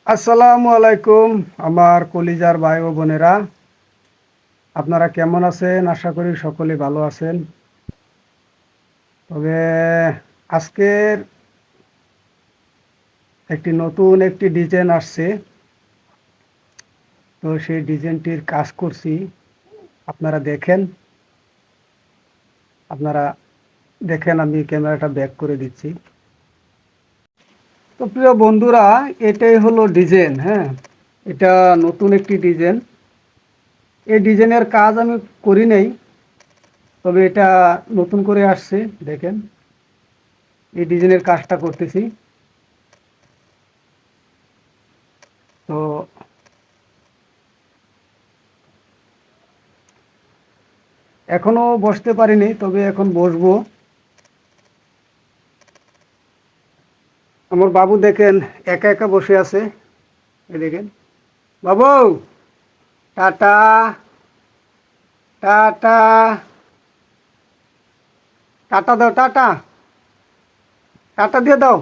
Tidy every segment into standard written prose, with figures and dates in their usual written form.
আসসালামু আলাইকুম আমার কলিজার ভাই ও বোনেরা, আপনারা কেমন আছেন? আশা করি সকলে ভালো আছেন। তবে আজকের নতুন একটি ডিজাইন আসছে, তো সেই ডিজাইনটির কাজ করছি। আপনারা দেখেন, আমি ক্যামেরাটা ব্যাক করে দিচ্ছি। তো প্রিয় বন্ধুরা, এটাই হলো ডিজাইন। হ্যাঁ, এটা নতুন একটি ডিজাইন। এই ডিজাইনের কাজ আমি করি নাই, তবে এটা নতুন করে আসছে। দেখেন, এই ডিজাইনের কাজটা করতেছি। তো এখনো বসতে পারিনি, তবে এখন বসবো। আমার বাবু দেখেন একা একা বসে আছে। এই দেখেন, বাবু টাটা টাটা টাটা দাও, টাটা টাটা দিয়ে দাও,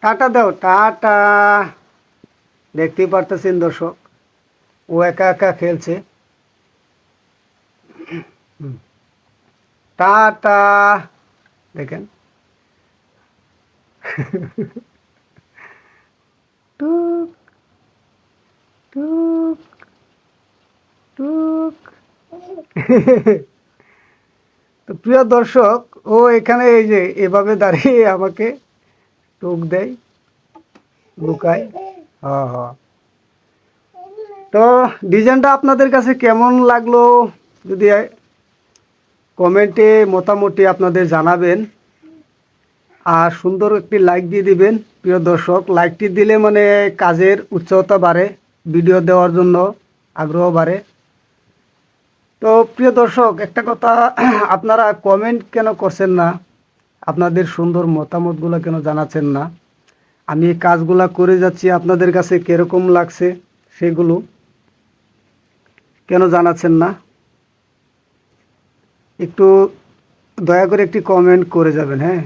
টাটা দাও, টাটা। দেখতেই পারতেছেন দর্শক, ও একা একা খেলছে। টাটা, দেখেন। টুক টুক টুক। তো প্রিয় দর্শক, ও এখানে এই যে এভাবে দাঁড়িয়ে আমাকে টুক দেয়, লুকায়। হ্যাঁ হ্যাঁ। তো ডিজাইনটা আপনাদের কাছে কেমন লাগলো, যদি কমেন্টে মোটামুটি আপনাদের জানাবেন। আর সুন্দর একটি লাইক দিয়ে দিবেন প্রিয় দর্শক। লাইকটি দিলে মানে কাজের উৎসাহতা বাড়ে, ভিডিও দেওয়ার জন্য আগ্রহ বাড়ে। তো প্রিয় দর্শক, একটা কথা, আপনারা কমেন্ট কেন করছেন না? আপনাদের সুন্দর মতামতগুলো কেন জানাচ্ছেন না? আমি এই কাজগুলা করে যাচ্ছি, আপনাদের কাছে কিরকম লাগছে সেগুলো কেন জানাচ্ছেন না? একটু দয়া করে একটি কমেন্ট করে যাবেন, হ্যাঁ।